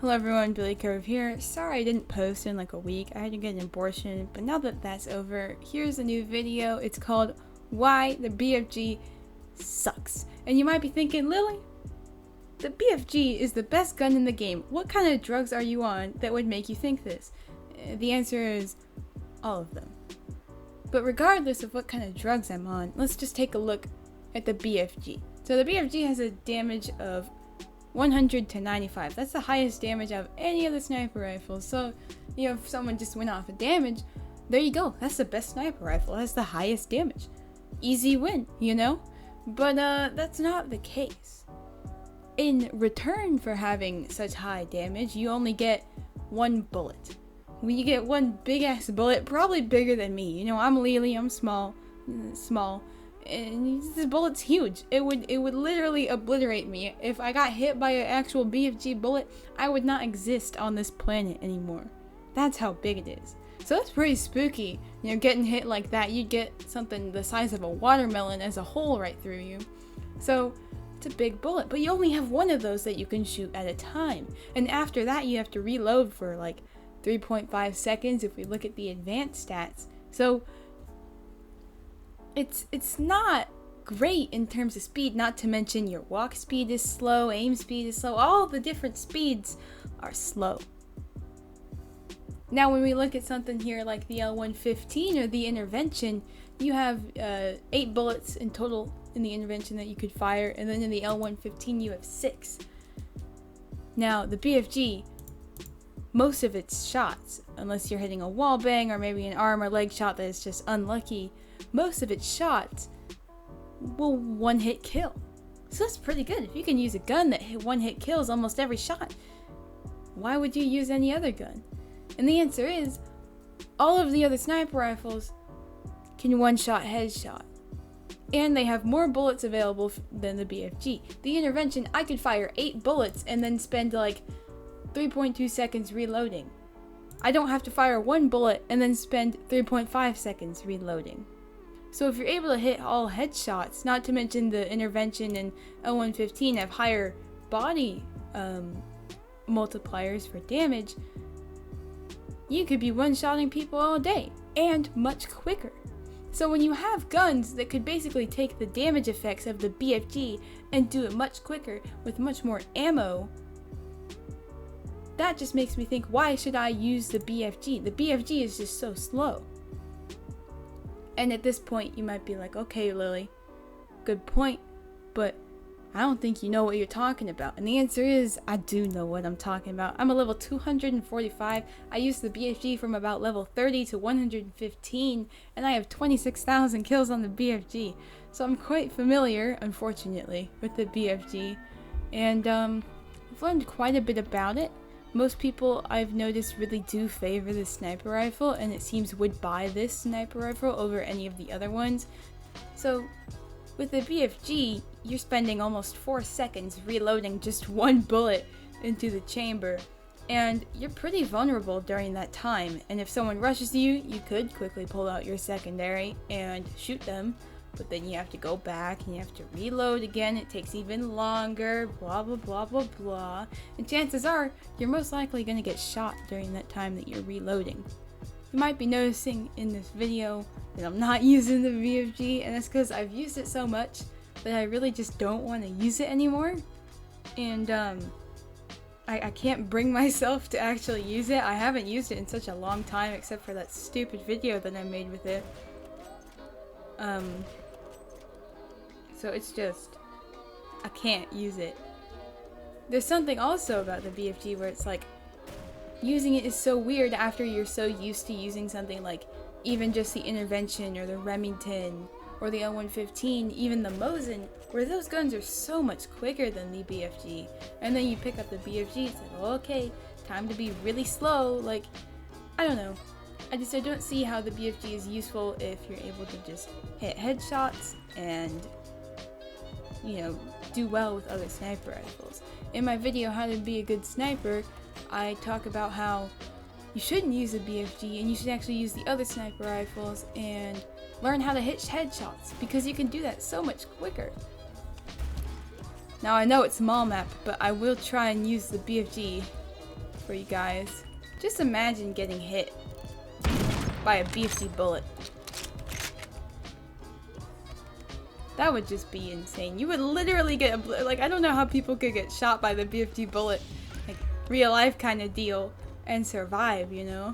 Hello everyone, Billy Curve here. Sorry I didn't post in like a week. I had to get an abortion, but now that that's over, here's a new video. It's called Why the BFG Sucks. And you might be thinking, Lily, the BFG is the best gun in the game. What kind of drugs are you on that would make you think this? The answer is all of them. But regardless of what kind of drugs I'm on, let's just take a look at the BFG. So the BFG has a damage of 100 to 95. That's the highest damage out of any of the sniper rifles. So, if someone just went off of damage, there you go. That's the best sniper rifle. That's the highest damage. Easy win, But that's not the case. In return for having such high damage, you only get one bullet. When you get one big ass bullet, probably bigger than me. I'm Lily, I'm small, and this bullet's huge. It would literally obliterate me. If I got hit by an actual BFG bullet, I would not exist on this planet anymore. That's how big it is. So that's pretty spooky. Getting hit like that, you'd get something the size of a watermelon as a hole right through you. So it's a big bullet, but you only have one of those that you can shoot at a time. And after that, you have to reload for like 3.5 seconds if we look at the advanced stats. So it's not great in terms of speed, not to mention your walk speed is slow, aim speed is slow, all the different speeds are slow. Now when we look at something here like the L115 or the intervention, you have 8 bullets in total in the intervention that you could fire, and then in the L115 you have 6. Now the BFG, most of its shots, unless you're hitting a wall bang or maybe an arm or leg shot that is just unlucky, most of its shots will one-hit kill. So that's pretty good. If you can use a gun that one-hit kills almost every shot, why would you use any other gun? And the answer is, all of the other sniper rifles can one-shot headshot. And they have more bullets available than the BFG. The intervention, I could fire 8 bullets and then spend like 3.2 seconds reloading. I don't have to fire 1 bullet and then spend 3.5 seconds reloading. So if you're able to hit all headshots, not to mention the intervention and L115 have higher body multipliers for damage, you could be one-shotting people all day and much quicker. So when you have guns that could basically take the damage effects of the BFG and do it much quicker with much more ammo, that just makes me think, why should I use the BFG? The BFG is just so slow. And at this point, you might be like, okay, Lily, good point, but I don't think you know what you're talking about. And the answer is, I do know what I'm talking about. I'm a level 245. I used the BFG from about level 30 to 115, and I have 26,000 kills on the BFG. So I'm quite familiar, unfortunately, with the BFG. And I've learned quite a bit about it. Most people I've noticed really do favor the sniper rifle, and it seems would buy this sniper rifle over any of the other ones. So with the BFG, you're spending almost 4 seconds reloading just 1 bullet into the chamber, and you're pretty vulnerable during that time. And if someone rushes you, you could quickly pull out your secondary and shoot them, but then you have to go back and you have to reload again. It takes even longer, blah blah blah blah blah, and chances are you're most likely going to get shot during that time that you're reloading. You might be noticing in this video that I'm not using the BFG, and that's because I've used it so much that I really just don't want to use it anymore, and I can't bring myself to actually use it. I haven't used it in such a long time, except for that stupid video that I made with it. So it's just, I can't use it. There's something also about the BFG where it's like, using it is so weird after you're so used to using something like even just the intervention or the Remington or the L115, even the Mosin, where those guns are so much quicker than the BFG. And then you pick up the BFG, it's like, well, okay, time to be really slow. Like, I don't know. I don't see how the BFG is useful if you're able to just hit headshots and, do well with other sniper rifles. In my video, How to Be a Good Sniper, I talk about how you shouldn't use the BFG and you should actually use the other sniper rifles and learn how to hit headshots, because you can do that so much quicker. Now I know it's small map, but I will try and use the BFG for you guys. Just imagine getting hit by a BFG bullet. That would just be insane. You would literally get, like, I don't know how people could get shot by the BFG bullet, like, real life kind of deal, and survive, you know?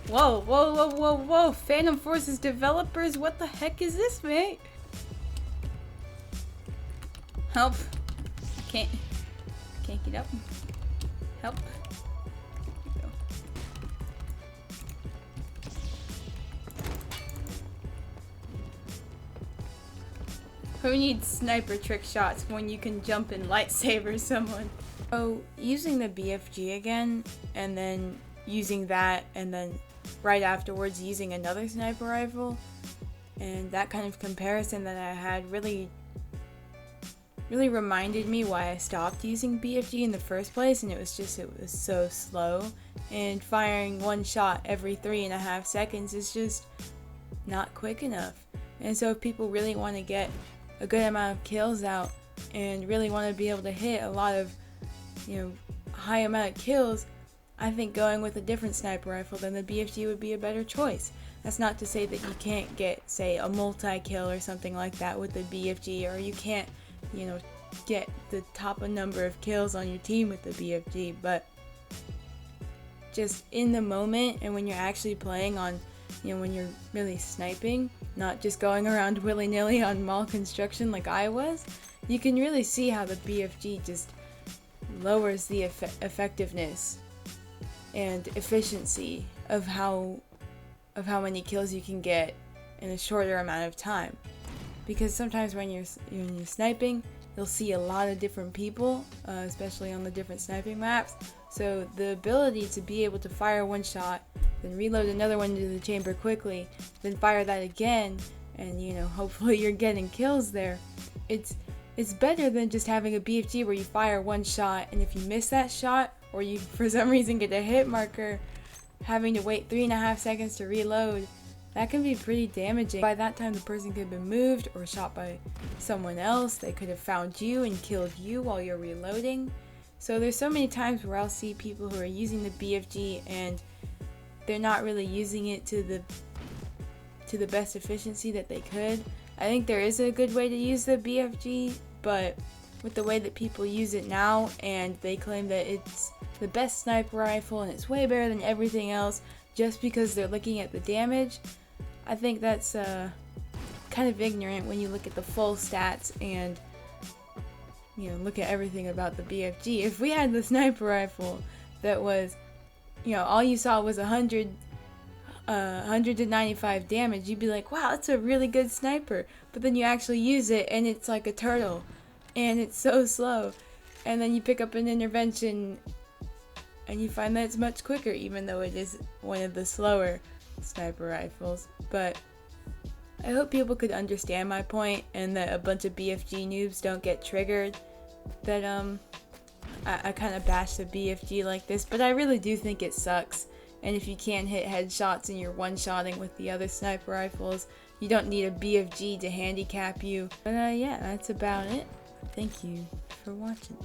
Whoa, whoa, whoa, whoa, whoa! Phantom Forces developers, what the heck is this, mate? Help! Can't get up. Help! There we go. Who needs sniper trick shots when you can jump and lightsaber someone? So using the BFG again, and then using that, and then right afterwards using another sniper rifle, and that kind of comparison that I had really reminded me why I stopped using BFG in the first place, and it was so slow, and firing one shot every 3.5 seconds is just not quick enough. And so if people really want to get a good amount of kills out and really want to be able to hit a lot of, you know, high amount of kills, I think going with a different sniper rifle than the BFG would be a better choice. That's not to say that you can't get, say, a multi-kill or something like that with the BFG, or you can't, you know, get the top number of kills on your team with the BFG, but just in the moment and when you're actually playing on, you know, when you're really sniping, not just going around willy-nilly on mall construction like I was, you can really see how the BFG just lowers the effectiveness and efficiency of how many kills you can get in a shorter amount of time. Because sometimes when you're sniping, you'll see a lot of different people, especially on the different sniping maps. So the ability to be able to fire one shot, then reload another one into the chamber quickly, then fire that again, and, you know, hopefully you're getting kills there. It's better than just having a BFG where you fire one shot, and if you miss that shot, or you for some reason get a hit marker, having to wait 3.5 seconds to reload, that can be pretty damaging. By that time the person could have been moved or shot by someone else. They could have found you and killed you while you're reloading. So there's so many times where I'll see people who are using the BFG and they're not really using it to the best efficiency that they could. I think there is a good way to use the BFG, but with the way that people use it now, and they claim that it's the best sniper rifle and it's way better than everything else just because they're looking at the damage, I think that's kind of ignorant when you look at the full stats and, you know, look at everything about the BFG. If we had the sniper rifle that was, you know, all you saw was 100 to 95 damage, you'd be like, wow, that's a really good sniper. But then you actually use it and it's like a turtle and it's so slow. And then you pick up an intervention and you find that it's much quicker, even though it is one of the slower sniper rifles. But I hope people could understand my point, and that a bunch of BFG noobs don't get triggered that I kind of bash the BFG like this, but I really do think it sucks. And if you can't hit headshots and you're one-shotting with the other sniper rifles, you don't need a BFG to handicap you. But yeah, that's about it. Thank you for watching.